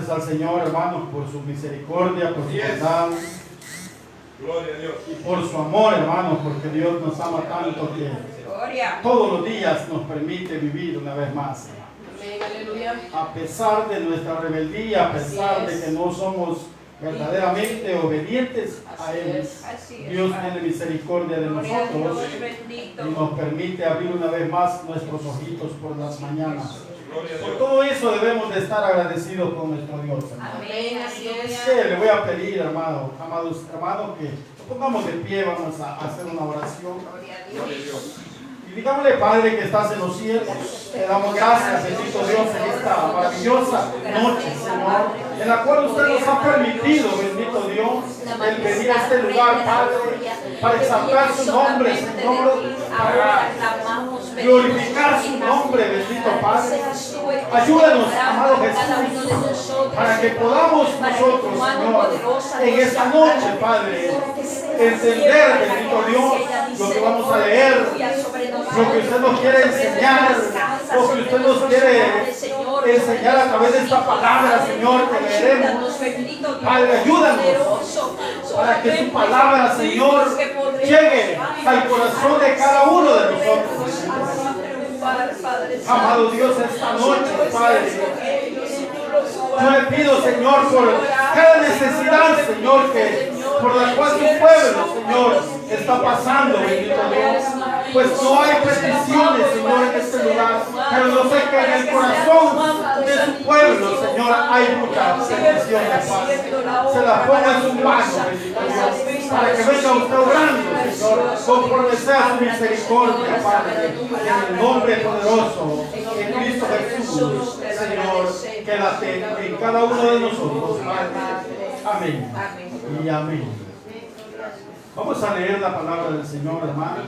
gracias al Señor, hermanos, por su misericordia, por su bondad. Gloria a Dios. Y por su amor, hermanos, porque Dios nos ama tanto que todos los días nos permite vivir una vez más. Amén, aleluya. A pesar de nuestra rebeldía, a pesar de que no somos verdaderamente obedientes a Él, Dios tiene misericordia de nosotros y nos permite abrir una vez más nuestros ojitos por las mañanas. Por todo eso debemos de estar agradecidos con nuestro Dios, hermano. Amén, así es. Sí, le voy a pedir, amados hermanos, que nos pongamos de pie, vamos a hacer una oración. Gloria a Dios. Y digámosle, Padre, que estás en los cielos, te damos gracias, bendito Dios, en esta maravillosa noche, Señor, en la cual usted nos ha permitido, bendito Dios, el venir a este lugar, Padre, para exaltar su nombre, Señor, para glorificar su nombre, bendito Padre. Ayúdanos, amado Jesús, para que podamos nosotros, Señor, en esta noche, Padre, entender, bendito Dios, lo que vamos a leer, lo que usted nos quiere enseñar, lo que usted nos quiere enseñar a través de esta palabra, Señor, que leeremos. Padre, ayúdanos para que su palabra, Señor, llegue al corazón de cada uno de nosotros. Amado Dios, esta noche, Padre, yo le pido, Señor, por cada necesidad, Señor, por la cual su pueblo, Señor, está pasando, bendito Dios. Pues no hay peticiones, Señor, en este lugar, pero yo sé que en el corazón de su pueblo, Señor, hay muchas peticiones, Padre. Se las pongo en su mano, bendito Dios, para que venga usted obrando, Señor, conforme sea su misericordia, Padre, en el nombre poderoso de Cristo Jesús, Señor, quédate en cada uno de nosotros, Padre. Amén. Y amén. Vamos a leer la palabra del Señor, hermanos.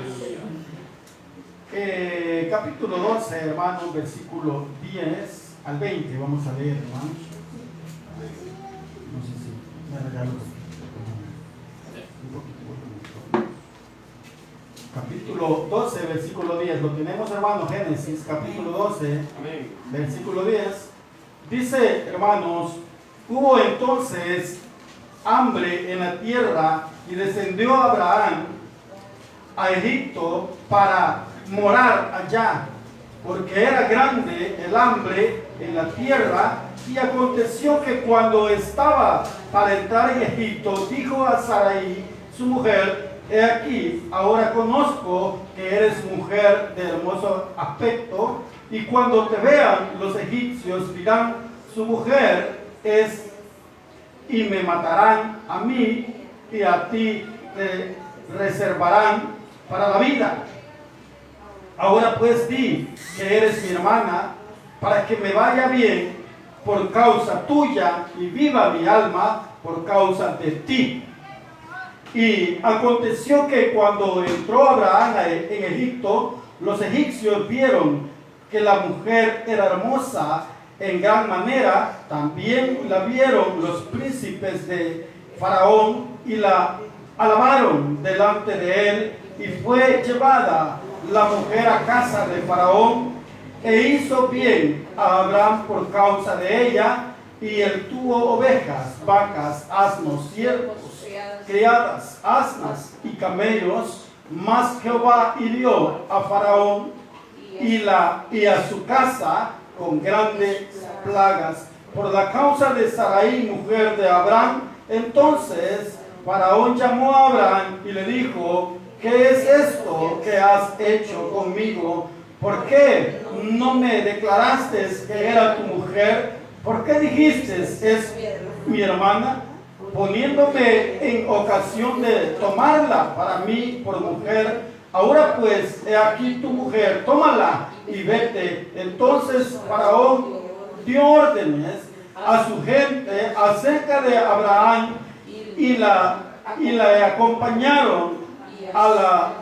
Capítulo 12, hermanos, versículo 10 al 20. Vamos a leer, hermanos. No sé si me regalo. Capítulo 12, versículo 10. Lo tenemos, hermanos, Génesis, capítulo 12, versículo 10. Dice, hermanos, hubo entonces hambre en la tierra y descendió Abraham a Egipto para morar allá, porque era grande el hambre en la tierra. Y aconteció que cuando estaba para entrar en Egipto, dijo a Sarai, su mujer: he aquí, ahora conozco que eres mujer de hermoso aspecto, y cuando te vean los egipcios dirán, su mujer es, y me matarán a mí, y a ti te reservarán para la vida. Ahora pues di que eres mi hermana, para que me vaya bien por causa tuya, y viva mi alma por causa de ti. Y aconteció que cuando entró Abraham en Egipto, los egipcios vieron que la mujer era hermosa en gran manera. También la vieron los príncipes de Faraón y la alabaron delante de él. Y fue llevada la mujer a casa de Faraón, e hizo bien a Abraham por causa de ella. Y él tuvo ovejas, vacas, asnos, siervos, criadas, asnas y camellos. Mas Jehová hirió a Faraón y a su casa con grandes plagas por la causa de Sarai, mujer de Abraham. Entonces Faraón llamó a Abraham y le dijo: ¿qué es esto que has hecho conmigo? ¿Por qué no me declaraste que era tu mujer? ¿Por qué dijiste, es mi hermana? Poniéndome en ocasión de tomarla para mí por mujer. Ahora pues, he aquí tu mujer, tómala y vete. Entonces Faraón dio órdenes a su gente acerca de Abraham, y la acompañaron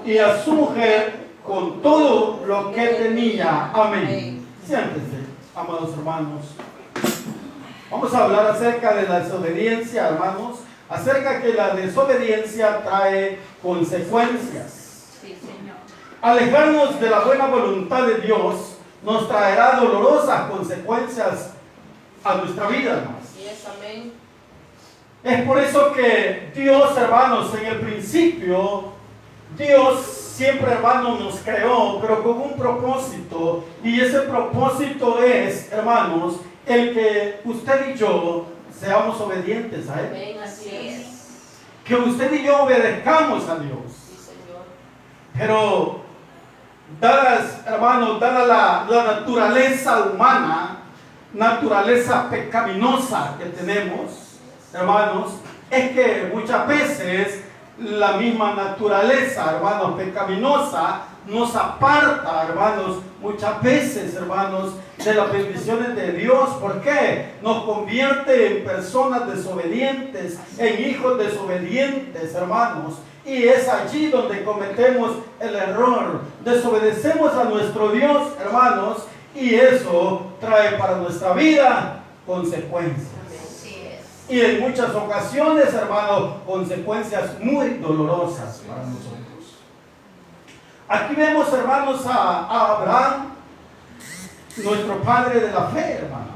y a su mujer con todo lo que tenía. Amén. Siéntense, amados hermanos. Vamos a hablar acerca de la desobediencia, hermanos, acerca que la desobediencia trae consecuencias. Sí, Señor. Alejarnos de la buena voluntad de Dios nos traerá dolorosas consecuencias a nuestra vida, hermanos. Así es, amén. Es por eso que Dios, hermanos, en el principio, Dios siempre, hermanos, nos creó, pero con un propósito. Y ese propósito es, hermanos, el que usted y yo seamos obedientes a Él. Amén, así es. Que usted y yo obedezcamos a Dios. Sí, Señor. Pero, hermanos, dada la naturaleza humana, naturaleza pecaminosa que tenemos, hermanos, es que muchas veces la misma naturaleza, hermanos, pecaminosa nos aparta, hermanos, muchas veces, hermanos, de las bendiciones de Dios. ¿Por qué? Nos convierte en personas desobedientes, en hijos desobedientes, hermanos. Y es allí donde cometemos el error. Desobedecemos a nuestro Dios, hermanos, y eso trae para nuestra vida consecuencias. Y en muchas ocasiones, hermanos, consecuencias muy dolorosas para nosotros. Aquí vemos, hermanos, a Abraham, nuestro padre de la fe, hermanos.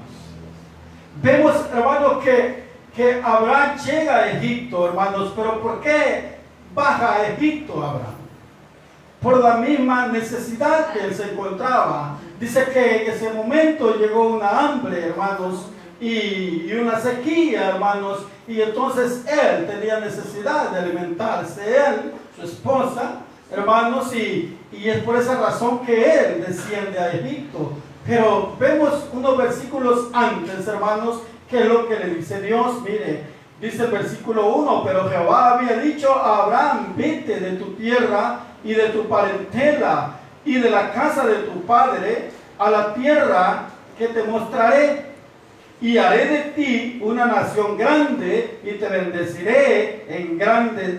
Vemos, hermanos, que Abraham llega a Egipto, hermanos. Pero ¿por qué baja a Egipto Abraham? Por la misma necesidad que él se encontraba. Dice que en ese momento llegó una hambre, hermanos, y una sequía, hermanos, y entonces él tenía necesidad de alimentarse, él, su esposa, hermanos, y es por esa razón que él desciende a Egipto. Pero vemos unos versículos antes, hermanos, que es lo que le dice Dios. Mire, dice el versículo 1, pero Jehová había dicho a Abraham, vete de tu tierra y de tu parentela y de la casa de tu padre a la tierra que te mostraré. Y haré de ti una nación grande y te bendeciré,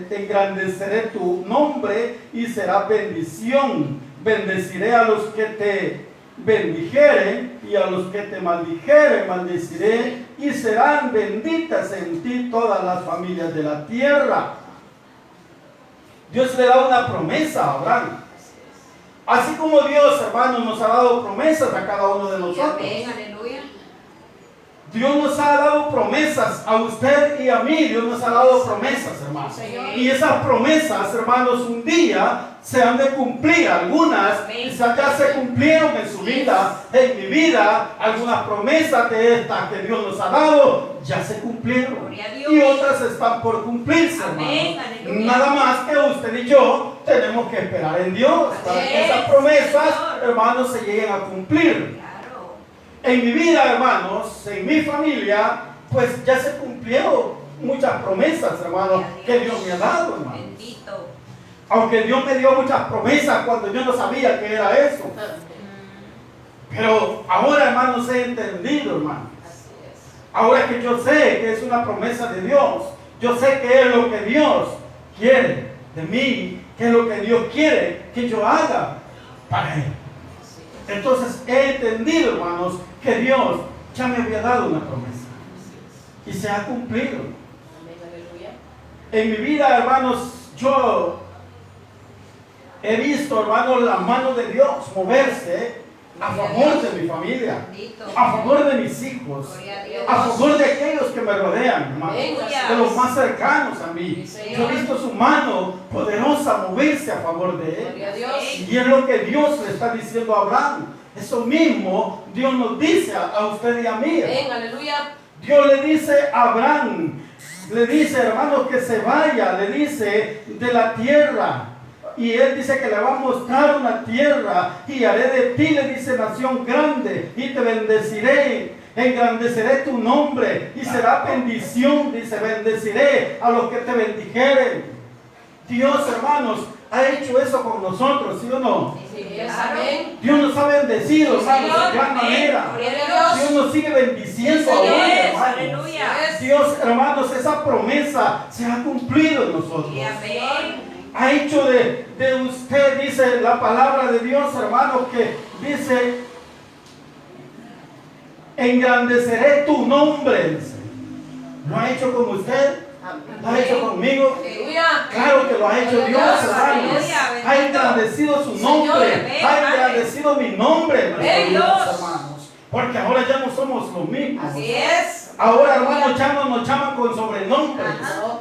engrandeceré tu nombre y será bendición. Bendeciré a los que te bendijeren y a los que te maldijeren maldeciré y serán benditas en ti todas las familias de la tierra. Dios le da una promesa a Abraham. Así como Dios, hermanos, nos ha dado promesas a cada uno de nosotros. Amén, aleluya. Dios nos ha dado promesas a usted y a mí. Dios nos ha dado promesas, hermanos. Señor. Y esas promesas, hermanos, un día se han de cumplir. Algunas quizás ya se cumplieron en su vida, en mi vida. Algunas promesas de estas que Dios nos ha dado ya se cumplieron. Y otras están por cumplirse, hermanos. Nada más que usted y yo tenemos que esperar en Dios para que esas promesas, hermanos, se lleguen a cumplir. En mi vida, hermanos, en mi familia, pues ya se cumplieron muchas promesas, hermanos, que Dios me ha dado, hermanos. Bendito. Aunque Dios me dio muchas promesas cuando yo no sabía qué era eso. Pero ahora, hermanos, he entendido, hermanos. Así es. Ahora que yo sé que es una promesa de Dios, yo sé que es lo que Dios quiere de mí, que es lo que Dios quiere que yo haga para Él. Entonces he entendido, hermanos, que Dios ya me había dado una promesa y se ha cumplido. Amén, aleluya. En mi vida, hermanos, yo he visto, hermanos, la mano de Dios moverse a favor de mi familia, a favor de mis hijos, a favor de aquellos que me rodean, hermanos, de los más cercanos a mí. Yo he visto su mano poderosa moverse a favor de él. Y es lo que Dios le está diciendo a Abraham. Eso mismo Dios nos dice a usted y a mí. Amén, aleluya. Dios le dice a Abraham, le dice, hermanos, que se vaya, le dice de la tierra. Y él dice que le va a mostrar una tierra y haré de ti, le dice, nación grande y te bendeciré, engrandeceré tu nombre y será bendición, dice, bendeciré a los que te bendijeren. Dios, hermanos, ha hecho eso con nosotros, ¿sí o no? Sí, amén. Dios nos ha bendecido, hermanos, de gran manera. Dios nos sigue bendiciendo aún, hermanos. Dios, hermanos, esa promesa se ha cumplido en nosotros. Ha hecho de usted, dice la palabra de Dios, hermano, que dice, engrandeceré tu nombre. ¿Lo ha hecho con usted? ¿Lo ha hecho conmigo? Claro que lo ha hecho Dios, hermanos. Ha engrandecido su nombre, ha engrandecido mi nombre, nuestro Dios, hermanos. Porque ahora ya no somos los mismos. Así es. Ahora, hermanos, ya no nos llaman con sobrenombres.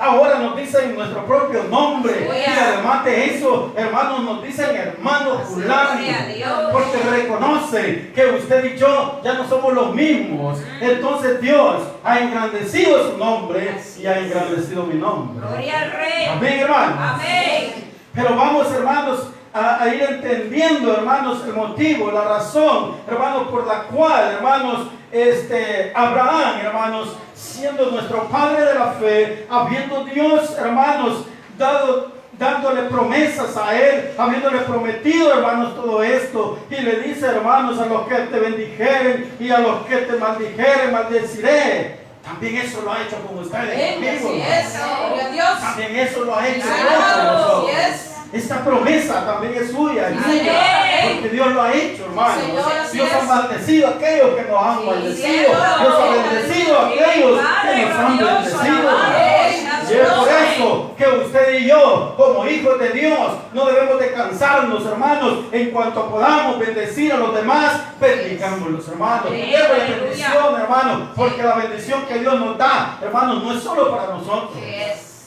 Ahora nos dicen nuestro propio nombre. Y además de eso, hermanos, nos dicen hermano fulano. Porque reconocen que usted y yo ya no somos los mismos. Entonces Dios ha engrandecido su nombre y ha engrandecido mi nombre. Gloria al Rey. Amén, hermanos. Amén. Pero vamos, hermanos, a ir entendiendo, hermanos, el motivo, la razón, hermanos, por la cual, hermanos, Abraham, hermanos, siendo nuestro padre de la fe, habiendo Dios, hermanos, dándole promesas a él, habiéndole prometido, hermanos, todo esto, y le dice, hermanos, a los que te bendijeren y a los que te maldijeren, maldeciré. También eso lo ha hecho con ustedes. Así es. Gloria a Dios. También eso lo ha hecho Claro, así es. Esta promesa también es suya, porque Dios lo ha hecho, hermanos. Dios ha maldecido a aquellos que nos han maldecido. Dios ha bendecido a aquellos que nos han bendecido. Y es por eso que usted y yo, como hijos de Dios, no debemos de cansarnos, hermanos, en cuanto podamos bendecir a los demás, bendigámoslos, hermanos. Démosle bendición, hermanos, porque la bendición que Dios nos da, hermanos, no es solo para nosotros.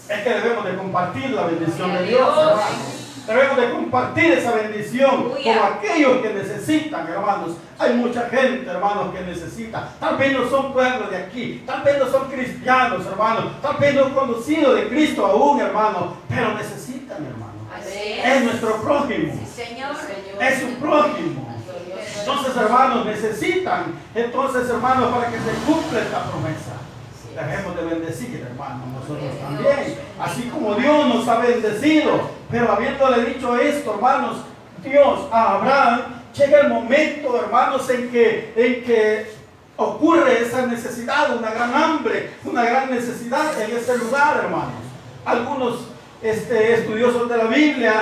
Es que debemos de compartir la bendición de Dios, hermanos. Debemos de compartir esa bendición con aquellos que necesitan, hermanos. Hay mucha gente, hermanos, que necesita. Tal vez no son pueblos de aquí, tal vez no son cristianos, hermanos, tal vez no han conocido de Cristo aún, hermanos, pero necesitan, hermanos. Es nuestro prójimo. Es su prójimo. Entonces, hermanos, necesitan. Entonces, hermanos, para que se cumpla esta promesa, debemos de bendecir, hermanos, nosotros también, así como Dios nos ha bendecido. Pero habiéndole dicho esto, hermanos, Dios a Abraham, llega el momento, hermanos, en que ocurre esa necesidad, una gran hambre, una gran necesidad en ese lugar, hermanos. Algunos estudiosos de la Biblia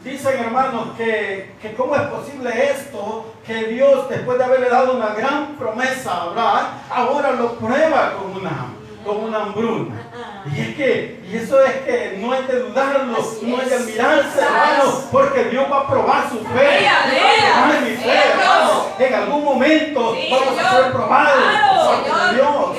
dicen, hermanos, que cómo es posible esto, que Dios, después de haberle dado una gran promesa a Abraham, ahora lo prueba con una hambruna. Y eso es que no es de dudarlo, no es de admirarse, hermanos, porque Dios va a probar su fe. Mi fe, hermanos. En algún momento vamos a ser probados por Dios.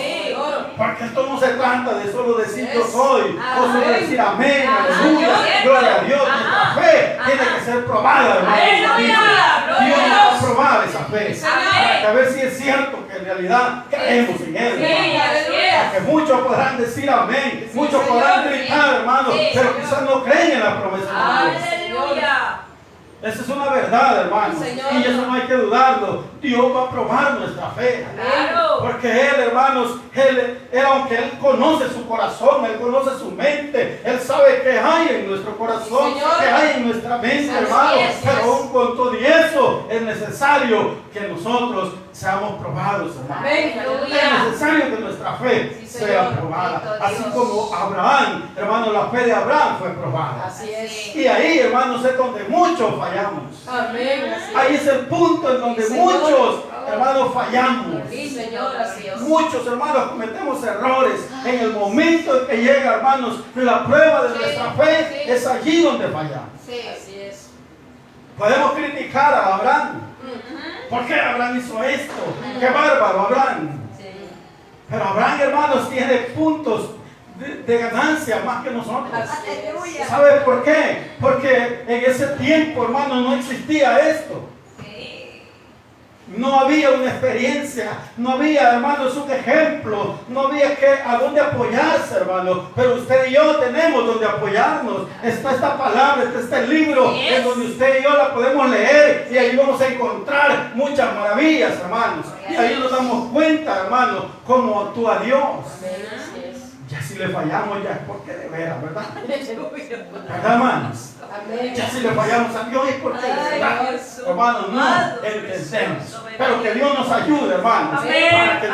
Porque esto no se trata de solo decir yo soy, o solo decir amén, aleluya, gloria a Dios. Nuestra fe tiene que ser probada, hermanos. Dios nos va a probar esa fe, para ver si es cierto que en realidad creemos en Él. Porque muchos podrán decir amén, muchos podrán gritar, hermanos, pero quizás no creen en la promesa de Dios. Esa es una verdad, hermanos, y eso no hay que dudarlo. Dios va a probar nuestra fe. Porque Él, hermanos, aunque Él conoce su corazón, Él conoce su mente, Él sabe qué hay en nuestro corazón, qué hay en nuestra mente, hermanos. Pero aún con todo eso, es necesario que nosotros seamos probados, hermanos. Es necesario que nuestra fe sea probada. Así como Abraham, hermanos, la fe de Abraham fue probada. Y ahí, hermanos, es donde muchos fallamos. Ahí es el punto en donde muchos, hermanos, fallamos. Muchos, hermanos, cometemos errores. En el momento en que llega, hermanos, la prueba de nuestra fe, es allí donde fallamos. Podemos criticar a Abraham. ¿Por qué Abraham hizo esto? ¡Qué bárbaro, Abraham! Pero Abraham, hermanos, tiene puntos de ganancia más que nosotros. ¿Sabe por qué? Porque en ese tiempo, hermanos, no existía esto. No había una experiencia, no había, hermanos, un ejemplo, no había a dónde apoyarse, hermanos. Pero usted y yo tenemos donde apoyarnos. Está esta palabra, está este libro en donde usted y yo la podemos leer, y ahí vamos a encontrar muchas maravillas, hermanos. Y ahí nos damos cuenta, hermanos, cómo actúa Dios. Ya si le fallamos, ya es porque de veras, ¿verdad? ¿Verdad, hermanos? Ya si le fallamos a Dios es porque de verdad, hermanos, no entendemos. Pero que Dios nos ayude, hermanos, para que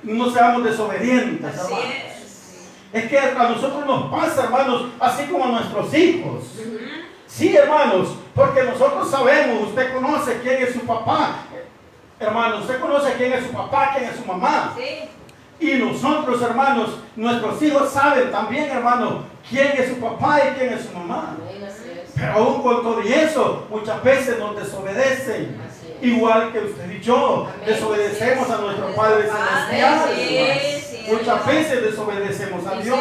no seamos desobedientes, hermanos. Es que a nosotros nos pasa, hermanos, así como a nuestros hijos. Sí, hermanos, porque nosotros sabemos, usted conoce quién es su papá. Hermano, usted conoce quién es su papá, quién es su mamá. Y nosotros, hermanos, nuestros hijos saben también, hermanos, quién es su papá y quién es su mamá. Pero aún con todo y eso, muchas veces nos desobedecen. Igual que usted y yo, desobedecemos a nuestro Padre Celestial. Muchas veces desobedecemos a Dios.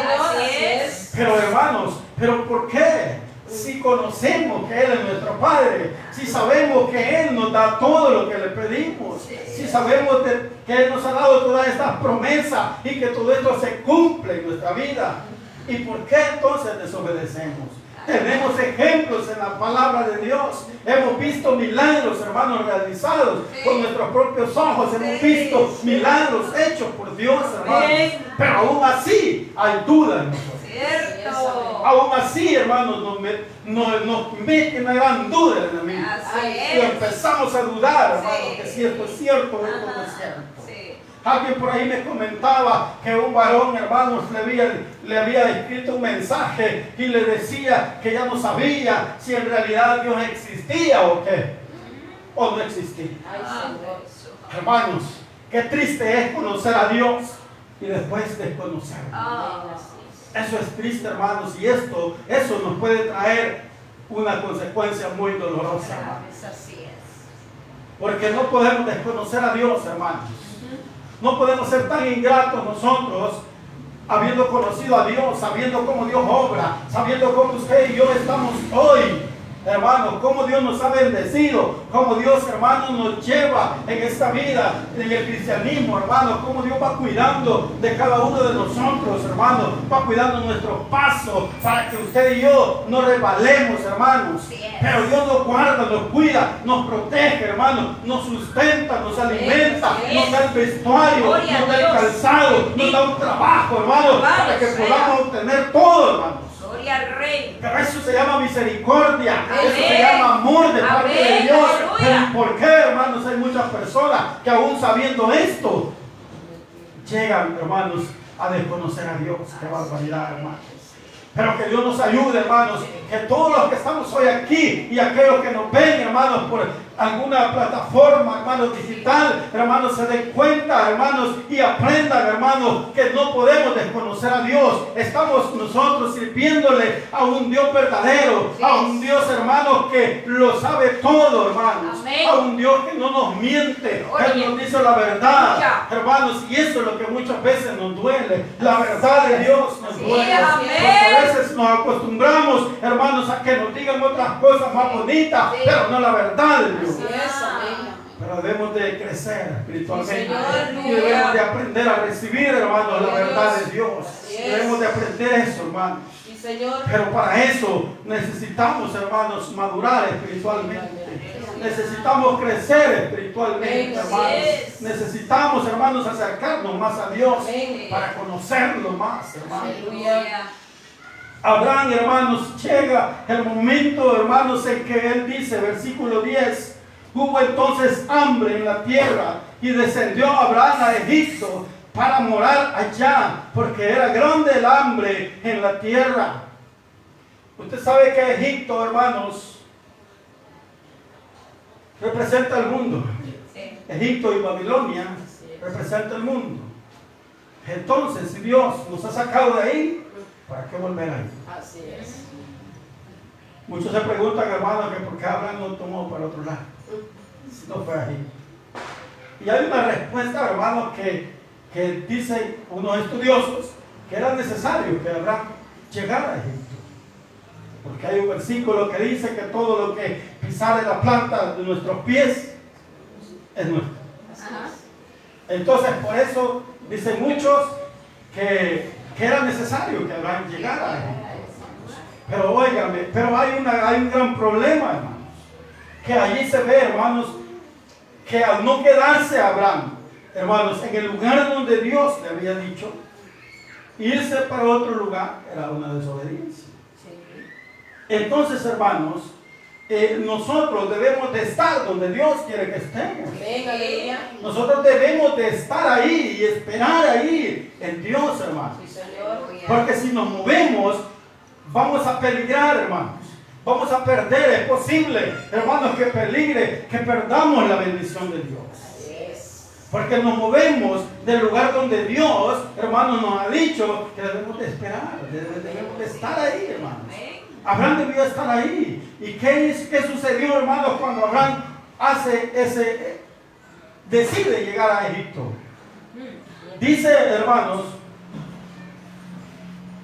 Pero hermanos, ¿pero por qué? Si conocemos que Él es nuestro Padre, si sabemos que Él nos da todo lo que le pedimos, si sabemos que Él nos ha dado todas estas promesas y que todo esto se cumple en nuestra vida, ¿y por qué entonces desobedecemos? Tenemos ejemplos en la palabra de Dios. Hemos visto milagros, hermanos, realizados con nuestros propios ojos. Hemos visto milagros hechos por Dios, hermanos. Pero aún así hay duda en nosotros. Aún así, hermanos, nos mete una gran duda el enemigo. Y empezamos a dudar, hermanos, que si esto es cierto o esto no es cierto. Alguien por ahí me comentaba que un varón, hermanos, le había escrito un mensaje y le decía que ya no sabía si en realidad Dios existía o qué, o no existía. Hermanos, qué triste es conocer a Dios y después desconocerlo. Eso es triste, hermanos, y eso nos puede traer una consecuencia muy dolorosa, hermanos. Porque no podemos desconocer a Dios, hermanos. No podemos ser tan ingratos nosotros, habiendo conocido a Dios, sabiendo cómo Dios obra, sabiendo cómo usted y yo estamos hoy, hermanos, cómo Dios nos ha bendecido, cómo Dios, hermanos, nos lleva en esta vida, en el cristianismo, hermanos, cómo Dios va cuidando de cada uno de nosotros, hermanos, va cuidando nuestros pasos para que usted y yo no resbalemos, hermanos. Pero Dios nos guarda, nos cuida, nos protege, hermanos, nos sustenta, nos alimenta, nos da el vestuario, nos da el calzado, nos da un trabajo, hermanos, para que podamos obtener todo, hermanos. Pero eso se llama misericordia, eso se llama amor de parte de Dios. Pero ¿por qué, hermanos? Hay muchas personas que aún sabiendo esto llegan, hermanos, a desconocer a Dios. Qué barbaridad, hermanos. Pero que Dios nos ayude, hermanos, que todos los que estamos hoy aquí y aquellos que nos ven, hermanos, por alguna plataforma, hermanos, digital, hermanos, se den cuenta, hermanos, y aprendan, hermanos, que no podemos desconocer a Dios. Estamos nosotros sirviéndole a un Dios verdadero, a un Dios, hermanos, que lo sabe todo, hermanos, a un Dios que no nos miente, Él nos dice la verdad, hermanos, y eso es lo que muchas veces nos duele, la verdad de Dios nos duele, porque a veces nos acostumbramos, hermanos, a que nos digan otras cosas más bonitas, pero no la verdad de Dios. Pero debemos de crecer espiritualmente y debemos de aprender a recibir, hermanos, la verdad de Dios. Debemos de aprender eso, hermanos. Pero para eso necesitamos, hermanos, madurar espiritualmente. Necesitamos crecer espiritualmente, hermanos. Necesitamos, hermanos, acercarnos más a Dios para conocerlo más, hermanos. Abraham, hermanos, llega el momento, hermanos, en que él dice, versículo 10, hubo entonces hambre en la tierra y descendió Abraham a Egipto para morar allá, porque era grande el hambre en la tierra. Usted sabe que Egipto, hermanos, representa el mundo. Egipto y Babilonia representa el mundo. Entonces, si Dios nos ha sacado de ahí, ¿para qué volver ahí? Así es. Muchos se preguntan, hermanos, que por qué Abraham no tomó para otro lado. Si no fue ahí. Y hay una respuesta, hermanos, que dicen unos estudiosos que era necesario que Abraham llegara a Egipto. Porque hay un versículo que dice que todo lo que pisare la planta de nuestros pies es nuestro. Entonces, por eso dicen muchos que era necesario que Abraham llegara a Egipto. Pero óigame, pero hay un gran problema, hermanos. Que allí se ve, hermanos, que al no quedarse Abraham, hermanos, en el lugar donde Dios le había dicho, irse para otro lugar era una desobediencia. Entonces, hermanos, nosotros debemos de estar donde Dios quiere que estemos. Nosotros debemos de estar ahí y esperar ahí en Dios, hermanos. Porque si nos movemos, vamos a peligrar, hermanos. Vamos a perder, es posible, hermanos, que peligre, que perdamos la bendición de Dios. Porque nos movemos del lugar donde Dios, hermanos, nos ha dicho que debemos de esperar, debemos de estar ahí, hermanos. Abraham debió estar ahí. ¿Y qué sucedió, hermanos, cuando Abraham decide llegar a Egipto? Dice, hermanos,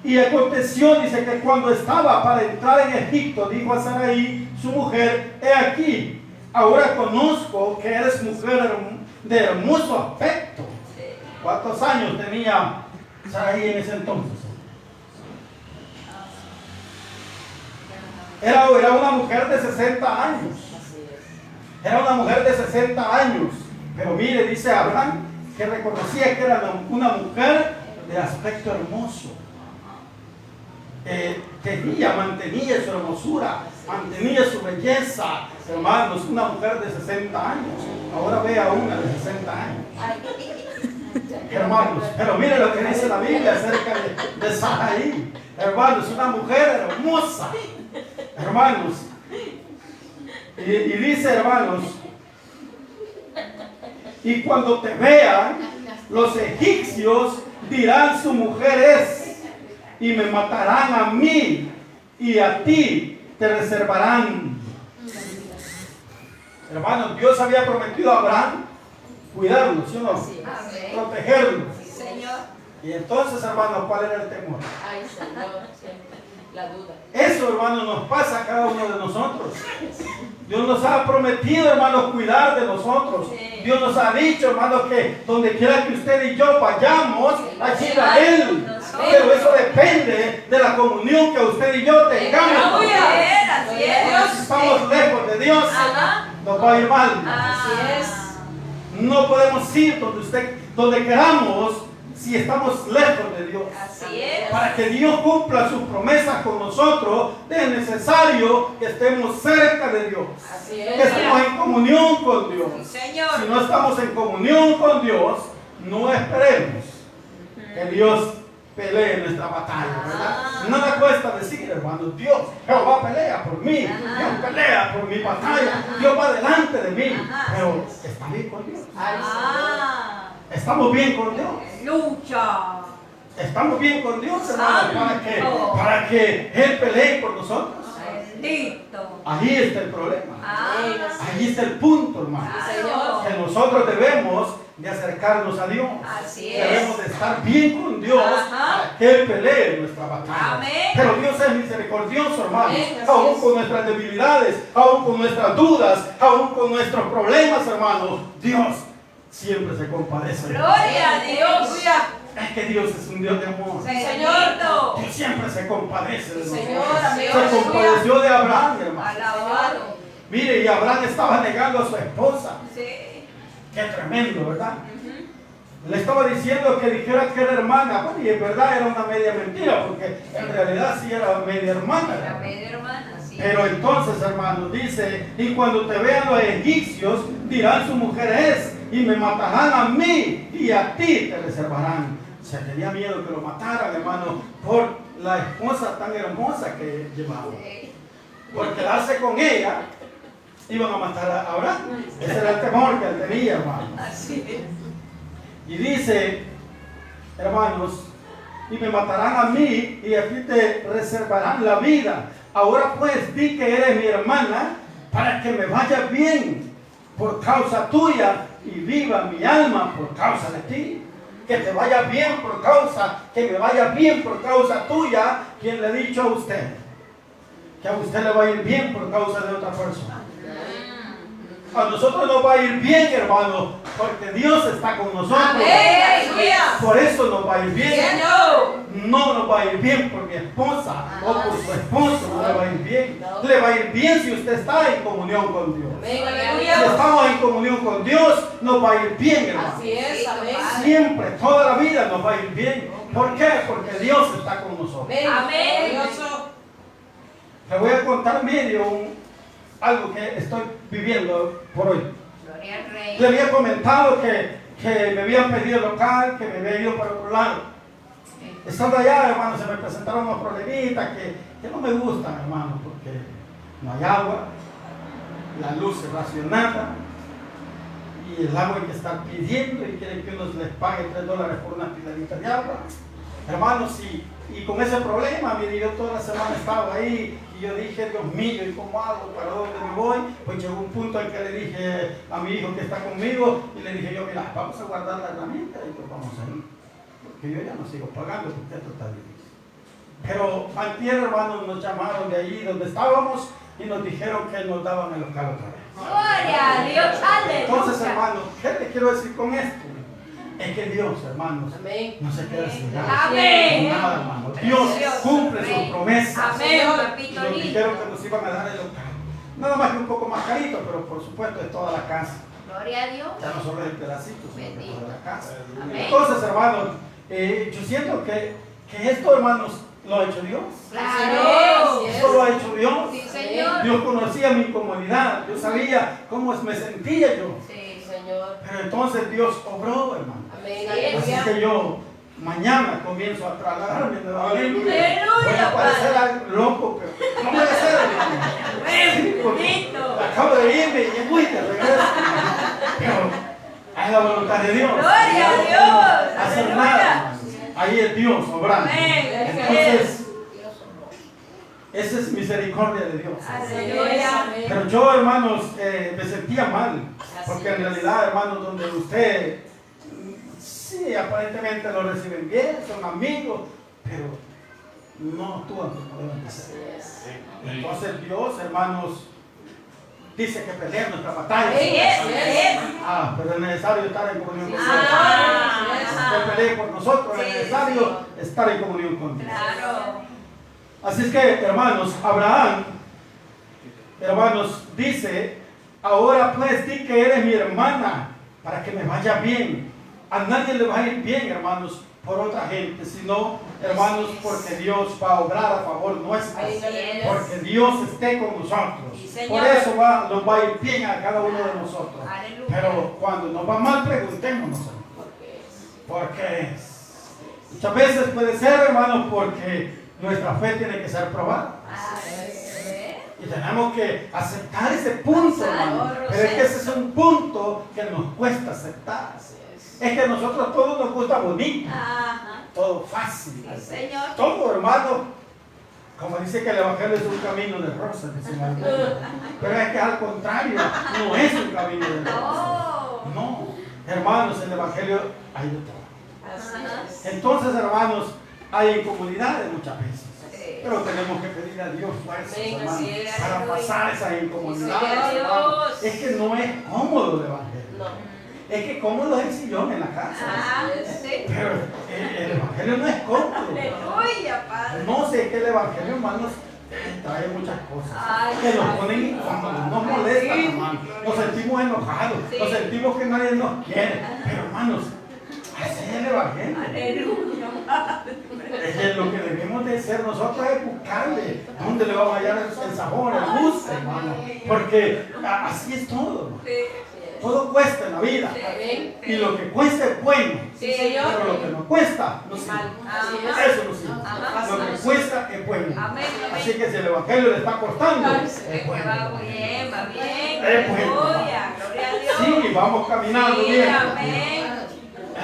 y aconteció, dice que cuando estaba para entrar en Egipto, dijo a Sarai, su mujer, he aquí, ahora conozco que eres mujer de hermoso aspecto. ¿Cuántos años tenía Sarai en ese entonces? Era una mujer de 60 años. Era una mujer de 60 años. Pero mire, dice Abraham, que reconocía que era una mujer de aspecto hermoso. Mantenía su hermosura, mantenía su belleza. Hermanos, una mujer de 60 años. Ahora ve a una de 60 años. Hermanos, pero mire lo que dice la Biblia acerca de Sarai. Hermanos, una mujer hermosa. Hermanos, y dice, hermanos, y cuando te vean, los egipcios dirán, su mujer es, y me matarán a mí, y a ti te reservarán. Hermanos, Dios había prometido a Abraham cuidarlo, ¿sí o no? Protegerlo. Y entonces, hermanos, ¿cuál era el temor? Ay, Señor, la duda. Eso, hermanos, nos pasa a cada uno de nosotros. Dios nos ha prometido, hermanos, cuidar de nosotros. Dios nos ha dicho, hermanos, que donde quiera que usted y yo vayamos, allí va Él. Pero eso depende de la comunión que usted y yo tengamos. Si estamos lejos de Dios, nos va a ir mal. Así es. No podemos ir donde queramos si estamos lejos de Dios. Así es. Para que Dios cumpla sus promesas con nosotros, es necesario que estemos cerca de Dios. Así Que estemos en comunión con Dios. Señor. Si no estamos en comunión con Dios, no esperemos que Dios pelee nuestra batalla, ¿verdad? No le cuesta decir, hermano, Dios, Jehová pelea por mí, Dios pelea por mi batalla, Dios va delante de mí. Pero está bien con Dios. Estamos bien con Dios. Lucha. Estamos bien con Dios, hermano, para que Él pelee por nosotros. Bendito. Ahí está el problema. Ahí está el punto, hermano. Que nosotros debemos de acercarnos a Dios. Así es. Debemos de estar bien con Dios para que Él pelee nuestra batalla. Amén. Pero Dios es misericordioso, hermano. Amén, así Aún es. con nuestras debilidades, aún con nuestras dudas, aún con nuestros problemas, hermanos, Dios siempre se compadece. Gloria a Dios. Es que Dios es un Dios de amor. Señor. Dios siempre se compadece de nosotros. Señor, amén. Se compadeció de Abraham, hermano. Alabado. Mire, y Abraham estaba negando a su esposa. Sí. Qué tremendo, ¿verdad? Le estaba diciendo que dijera que era hermana. Bueno, y en verdad era una media mentira, porque en realidad sí era media hermana. La media hermana, sí. Pero entonces, hermanos, dice, y cuando te vean los egipcios, dirán, su mujer es, y me matarán a mí, y a ti te reservarán. O sea, tenía miedo que lo mataran, hermano, por la esposa tan hermosa que llevaba. Por quedarse con ella, iban a matar a Abraham. Ese era el temor que él tenía, hermano. Así es. Y dice, hermanos, y me matarán a mí, y a ti te reservarán la vida. Ahora pues, di que eres mi hermana, para que me vaya bien por causa tuya, y viva mi alma por causa de ti. Que te vaya bien por causa, que me vaya bien por causa tuya. ¿Quién le ha dicho a usted que a usted le va a ir bien por causa de otra persona? A nosotros nos va a ir bien, hermano, porque Dios está con nosotros. Por eso nos va a ir bien. No nos va a ir bien por mi esposa o por su esposo, no le va a ir bien. Le va a ir bien si usted está en comunión con Dios. Si estamos en comunión con Dios, nos va a ir bien, hermano. Así es, amén. Siempre, toda la vida nos va a ir bien. ¿Por qué? Porque Dios está con nosotros. Amén. Le voy a contar algo que estoy viviendo por hoy. Gloria al Rey. Le había comentado que me habían pedido el local, que me había ido para otro lado. Estando allá, hermano, se me presentaron unos problemitas que no me gustan, hermano, porque no hay agua, la luz es racionada y el agua hay que estar pidiendo y quieren que uno les pague $3 por una pilarita de agua. Hermanos, y con ese problema, mire, yo toda la semana estaba ahí y yo dije, Dios mío, ¿y cómo hago? ¿Para dónde me voy? Pues llegó un punto en que le dije a mi hijo que está conmigo y le dije yo, mira, vamos a guardar la herramienta y pues vamos a ir. Porque yo ya no sigo pagando porque esto está difícil. Pero antier, hermanos, nos llamaron de allí donde estábamos y nos dijeron que nos daban el local otra vez. Gloria a Dios, aleluya. Entonces, hermanos, ¿qué te quiero decir con esto? Es que Dios, hermanos, Amén. no se queda sin nada. Amén. Nada, hermano. Dios cumple sus promesas. Amén, Y papito nos lindo. dijeron que nos iban a dar el local. Nada más que un poco más carito, pero por supuesto es toda la casa. Gloria a Dios. Ya no solo es el pedacito, sino que Bendito. toda la casa. Amén. Entonces, hermanos, yo siento que esto, hermanos, lo ha hecho Dios. Claro. Esto lo ha hecho Dios. Sí, Señor. Dios conocía mi incomodidad. Yo sabía cómo me sentía yo. Sí, Señor. Pero entonces Dios obró, hermano. Amén. Así Aleluya. que yo mañana comienzo a trasladarme nuevamente. Aleluya, Voy a parecer Padre. algo loco, pero no puede ser, hermano. Sí, porque Bendito. acabo de irme y voy de regreso. Pero es la voluntad de Dios. Gloria a No Dios. puedo hacer Aleluya. nada, hermano. Ahí es Dios obrando. Amén. Entonces, esa es misericordia de Dios. Aleluya. Pero yo, hermanos, me sentía mal. Porque en realidad, hermanos, donde usted, sí, aparentemente lo reciben bien, son amigos, pero no actúan como deben de ser. Entonces Dios, hermanos, dice que peleen nuestra batalla. Sí, es. Pero es necesario estar en comunión con Dios. Ah, Que pelee por nosotros, es Sí, necesario sí. estar en comunión con Dios. Claro. Así es que, hermanos, Abraham, hermanos, dice, ahora pues di que eres mi hermana, para que me vaya bien. A nadie le va a ir bien, hermanos, por otra gente, sino, hermanos, porque Dios va a obrar a favor nuestro. Amén. Porque Dios esté con nosotros. Sí, Señor. Por eso nos va a ir bien a cada uno de nosotros. Aleluya. Pero cuando nos va mal, preguntémonos. Porque muchas veces puede ser, hermanos, porque nuestra fe tiene que ser probada. Y tenemos que aceptar ese punto, hermano. Pero es que ese es un punto que nos cuesta aceptar. Es que a nosotros todos nos gusta bonito, Ajá. todo fácil. Sí, Señor. Todo, hermano, como dice que el Evangelio es un camino de rosas, dicen algunos. Pero es que al contrario, no es un camino de rosas. Oh. No, hermanos, el Evangelio hay de todo. Ajá. Entonces, hermanos, hay incomodidades muchas veces. Sí. Pero tenemos que pedir a Dios fuerzas, Amén, hermanos, así es. para pasar esas incomodidades. Gloria a hermanos. Dios. Es que no es cómodo el Evangelio. No. Es que cómodo es el sillón en la casa. Ah, sí. Pero el Evangelio no es cómodo. Aleluya, Padre. No sé que el Evangelio, hermanos, trae muchas cosas Ay, que nos ay, ponen ay, incómodos, ay, nos molestan, sí. hermanos. Nos sentimos enojados, Sí. nos sentimos que nadie nos quiere. Pero, hermanos, así es el Evangelio. Aleluya, Es lo que debemos de hacer nosotros es buscarle dónde le vamos a hallar el sabor, el gusto, hermano. Porque así es todo, hermano. Sí. Todo cuesta en la vida. Amén. Y lo que cuesta es bueno. Sí, Señor. Pero lo que no cuesta, no sirve. Así es. Eso no sirve. Ajá. Lo que cuesta es bueno. Amén, amén. Así que si el Evangelio le está costando, Ay, es que bueno. va bien, va bien. Es bueno. Aleluya, gloria a Dios. Sí, vamos caminando Sí, bien. amén.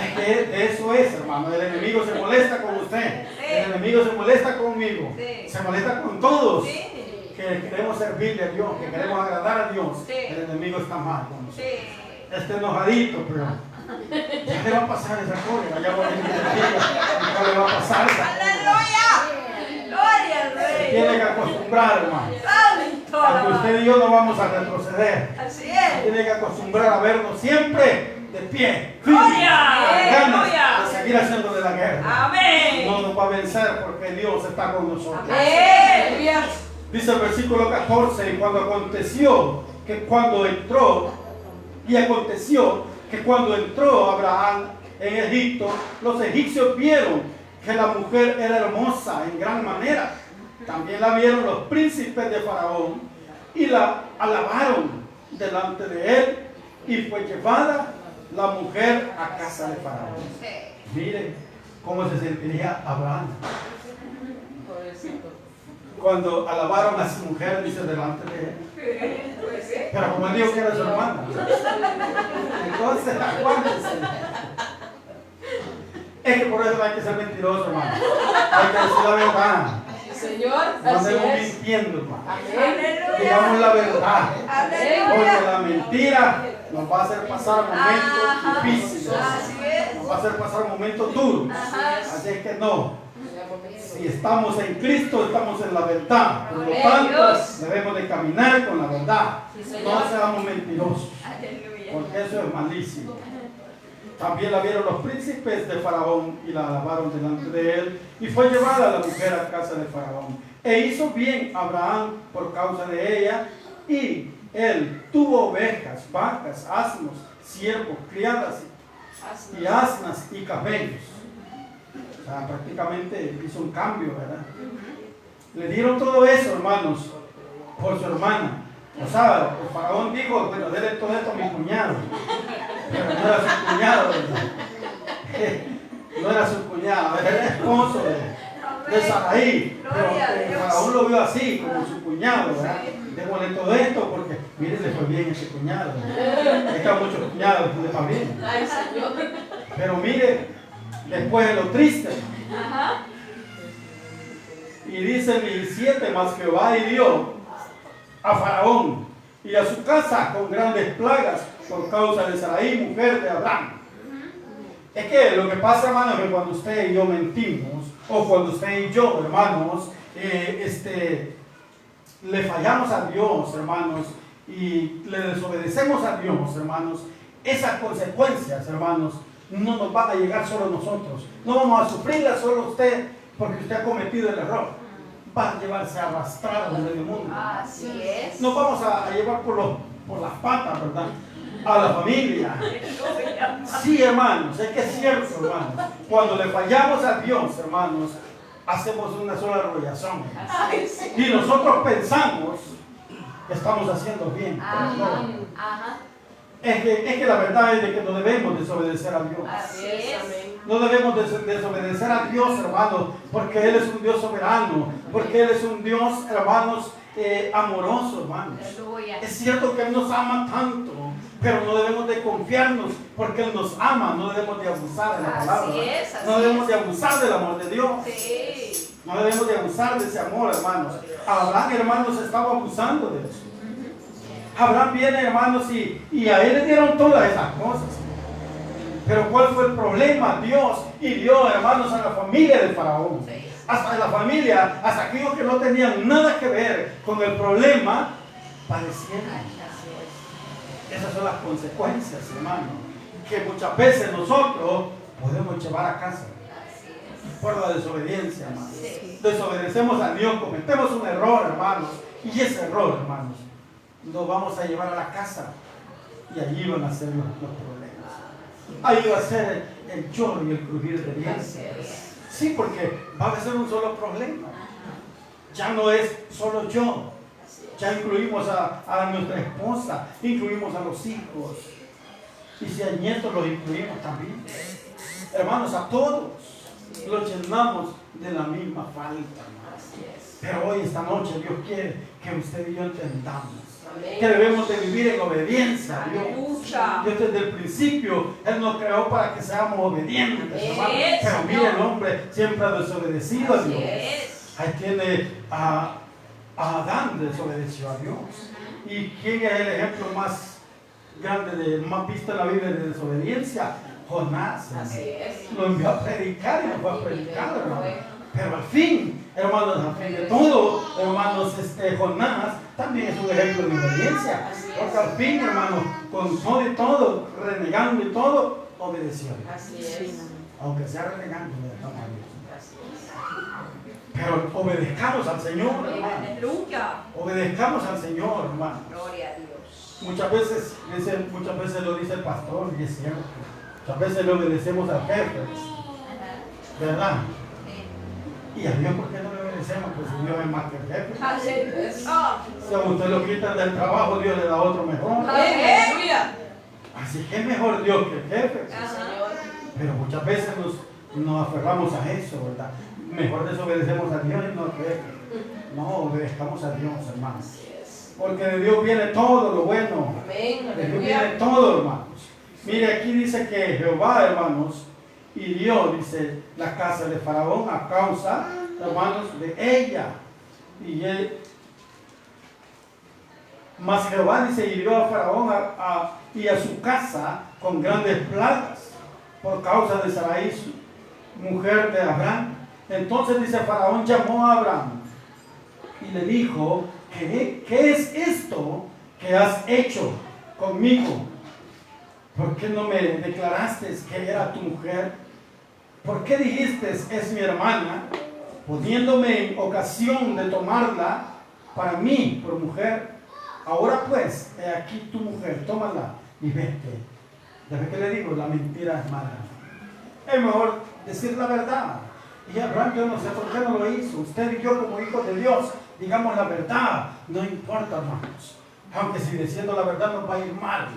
Es que eso es, hermano. El enemigo se molesta con usted. El enemigo se molesta conmigo. Sí. Se molesta con todos. Sí, Que queremos servirle a Dios, que queremos agradar a Dios. Sí. El enemigo está mal con nosotros. sí. Este enojadito, pero ya le va a pasar esa cosa. Ya voy a decir ya le va a pasar esa cosa. Aleluya. Gloria al Se Rey. tiene que acostumbrar, hermano. Santo. A que usted y yo no vamos a retroceder. Así es. Tiene que acostumbrar a vernos siempre de pie, firmes, Gloria, ganas aleluya. de seguir haciendo de la guerra. Amén. No nos va a vencer porque Dios está con nosotros. Amén. Dice el versículo 14, y aconteció que cuando entró Abraham en Egipto, los egipcios vieron que la mujer era hermosa en gran manera. También la vieron los príncipes de Faraón y la alabaron delante de él, y fue llevada la mujer a casa de Faraón. Miren cómo se sentiría Abraham Pobrecito. cuando alabaron a su mujer, dice, delante de él. Pero como él dijo que era su hermana. Entonces, acuérdense. Es que por eso no hay que ser mentiroso, hermano. Hay que decir la verdad. Señor, No así andemos es. mintiendo, hermano. Aleluya. Digamos la verdad. Aleluya. Porque la mentira nos va a hacer pasar momentos Ajá. difíciles. Así es. Nos va a hacer pasar momentos duros. Ajá. Así es que no. Si estamos en Cristo, estamos en la verdad. Por lo Amén, tanto, Dios. debemos de caminar con la verdad. Sí, Señor. No seamos mentirosos, Aleluya. porque eso es malísimo. También la vieron los príncipes de Faraón y la alabaron delante de él. Y fue llevada la mujer a casa de Faraón. E hizo bien Abraham por causa de ella. Y él tuvo ovejas, vacas, asnos, siervos, criadas y asnas y camellos. O sea, prácticamente hizo un cambio, ¿verdad? Le dieron todo eso, hermanos, por su hermana. O sea, el faraón dijo, bueno, déle todo esto a mi cuñado. Pero no era su cuñado, ¿verdad? No era su cuñado, era el esposo de Saraí. Pero el faraón lo vio así, como su cuñado, ¿verdad? Démosle todo esto porque, mire, le fue bien ese cuñado. Es que a muchos cuñados les va bien. Ay, Señor. Pero mire, después de lo triste. Ajá. Y dice 17, más Jehová hirió a Faraón y a su casa con grandes plagas por causa de Sarai, mujer de Abraham. Es que lo que pasa, hermanos, es que cuando usted y yo mentimos, o cuando usted y yo, hermanos, le fallamos a Dios, hermanos, y le desobedecemos a Dios, hermanos, esas consecuencias, hermanos, no nos van a llegar solo a nosotros. No vamos a sufrirlas solo usted porque usted ha cometido el error. Va a llevarse arrastrado en el mundo. Así es. Nos vamos a llevar por las patas, ¿verdad? A la familia. Aleluya. Sí, hermanos, es que es cierto, hermanos. Cuando le fallamos a Dios, hermanos, hacemos una sola arrollación. Ay, sí. Y nosotros pensamos que estamos haciendo bien. pero no. Ajá. Ajá. Es que la verdad es de que no debemos desobedecer a Dios. Así es. Amén. No debemos desobedecer a Dios, hermanos, porque Él es un Dios soberano, porque Él es un Dios, hermanos, amoroso, hermanos. Aleluya. Es cierto que Él nos ama tanto, pero no debemos de confiarnos porque Él nos ama, no debemos de abusar de la palabra. Así es, así No debemos es. de abusar del amor de Dios. Sí. No debemos de abusar de ese amor, hermanos. Abraham, hermanos, estaba abusando de eso. Abraham viene, hermanos, y a él le dieron todas esas cosas. Pero ¿cuál fue el problema? Dios hirió, hermanos, a la familia del faraón. Sí. Hasta la familia, hasta aquellos que no tenían nada que ver con el problema, padecieron. Así Esas son las consecuencias, hermano, que muchas veces nosotros podemos llevar a casa por la desobediencia, hermanos. Sí. Desobedecemos a Dios, cometemos un error, hermanos, y ese error, hermanos, nos vamos a llevar a la casa y allí van a ser los problemas. Ahí va a ser el lloro y el crujir de dientes. Sí, porque va a ser un solo problema. Ya no es solo yo. Ya incluimos a nuestra esposa, incluimos a los hijos. Y si hay nietos, los incluimos también. Hermanos, a todos los llenamos de la misma falta, hermanos. Pero hoy, esta noche, Dios quiere que usted y yo entendamos que debemos de vivir en obediencia a Dios. Aleluya. Dios desde el principio, Él nos creó para que seamos obedientes, hermano. Es, Pero mire, Señor. el hombre siempre ha desobedecido a Así Dios. es. Ahí tiene a Adán, desobedeció a Dios. ¿Y quién es el ejemplo más grande, más visto en la Biblia de desobediencia? Jonás. Así es. Lo envió a predicar y lo fue a predicar, hermano. Pero al fin, hermanos, al fin de todo, hermanos, Jonás también es un ejemplo de obediencia. Porque al fin, hermanos, con todo y todo, renegando y todo, obedeció. Así es. Aunque sea renegando, le dejamos a Dios. Así es. Pero obedezcamos al Señor, hermano. Aleluya. Obedezcamos al Señor, hermano. Gloria a Dios. Muchas veces lo dice el pastor, y es cierto. Muchas veces le obedecemos al jefe, ¿verdad? Y a Dios, ¿por qué no le obedecemos? Pues si Dios es más que el jefe. Aleluya. Si a usted lo quitan del trabajo, Dios le da otro mejor. Aleluya. Así que es mejor Dios que el jefe. Señor. Pero muchas veces nos aferramos a eso, ¿verdad? Mejor desobedecemos a Dios y no al jefe. No, obedezcamos a Dios, hermanos. porque de Dios viene todo lo bueno. Amén. De Dios Aleluya. viene todo, hermanos. Mire, aquí dice que Jehová, hermanos, hirió, dice, la casa de Faraón a causa, hermanos, de ella. Y él, mas Jehová, dice, hirió a Faraón y a su casa con grandes plagas por causa de Sarai, su mujer de Abraham. Entonces, dice, Faraón llamó a Abraham y le dijo, ¿qué es esto que has hecho conmigo? ¿Por qué no me declaraste que era tu mujer? ¿Por qué dijiste, es mi hermana, poniéndome en ocasión de tomarla para mí por mujer? Ahora pues, he aquí tu mujer, tómala y vete. ¿Ya ve que le digo? La mentira es mala. Es mejor decir la verdad. Y Abraham, yo no sé por qué no lo hizo. Usted y yo como hijos de Dios, digamos la verdad. No importa, hermanos. Aunque si diciendo la verdad nos va a ir mal.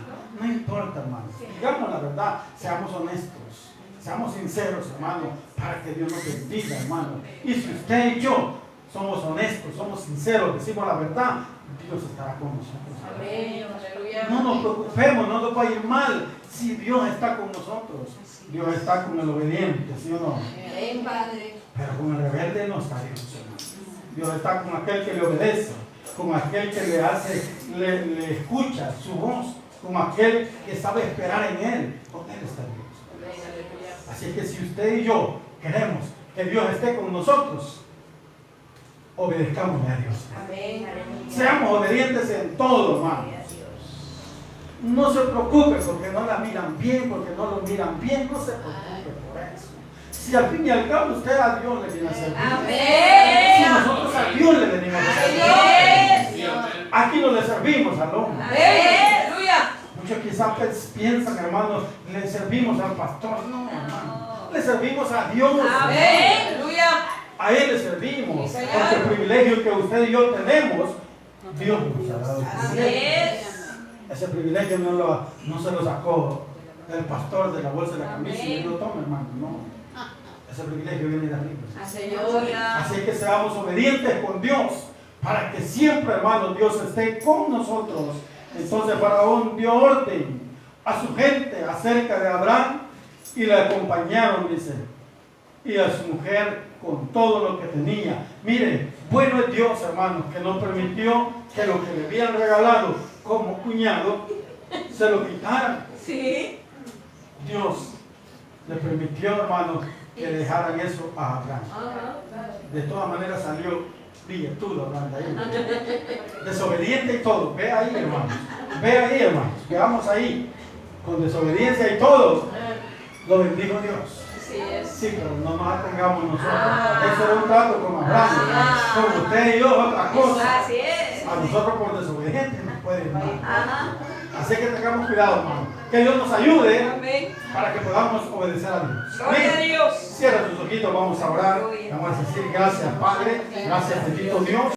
No importa, hermanos. Digamos la verdad. Seamos honestos. Seamos sinceros, hermano. Para que Dios nos bendiga, hermano. Y si usted y yo somos honestos, somos sinceros, decimos la verdad, Dios estará con nosotros. Amén. Aleluya. No nos preocupemos, no nos va a ir mal. Si Dios está con nosotros, Dios está con el obediente, ¿sí o no? Amén, Padre. Pero con el rebelde no está Dios, hermano. Dios está con aquel que le obedece, con aquel que le escucha su voz, con aquel que sabe esperar en él. Con él está Dios. Amén. Aleluya. Así que si usted y yo queremos que Dios esté con nosotros, obedezcámosle a Dios. Amén. Seamos obedientes en todo, hermano. No se preocupe porque no la miran bien, porque no lo miran bien. No se preocupe por eso. Si al fin y al cabo usted a Dios le viene a servir. Amén. Si nosotros a Dios le venimos a servir. Aquí no le servimos al hombre. Amén. Aleluya. Muchos quizás piensan, hermanos, le servimos al pastor. No, hermano. Le servimos a Dios. Amén. Aleluya. A Él le servimos. Sí, Señor. Porque el privilegio que usted y yo tenemos, Dios nos ha dado. Amén. Ese privilegio no se lo sacó el pastor de la bolsa de la camisa y lo toma, hermano. No. Ese privilegio viene de arriba. Señor. Así que seamos obedientes con Dios para que siempre, hermano, Dios esté con nosotros. Entonces Faraón dio orden a su gente acerca de Abraham y le acompañaron, dice, y a su mujer con todo lo que tenía. Mire, bueno es Dios, hermanos, que no permitió que lo que le habían regalado como cuñado se lo quitaran. Sí. Dios le permitió, hermanos, que dejaran eso a Abraham. De todas maneras salió billetudo Abraham de ahí. Desobediente y todo. Ve ahí, hermanos. Ve ahí, hermanos. Veamos ahí. Con desobediencia y todo. Lo bendijo Dios. Sí es. Sí, pero no nos atengamos nosotros. Eso era un trato con Abraham. Con usted y yo es otra cosa. Así es. A nosotros por desobedientes nos puede ir mal. Ajá. Así que tengamos cuidado, hermano. Que Dios nos ayude Amén. para que podamos obedecer a Dios. Gloria a Amén. Dios. Cierra tus ojitos, vamos a orar. Vamos a decir gracias, Padre. Gracias, bendito Dios.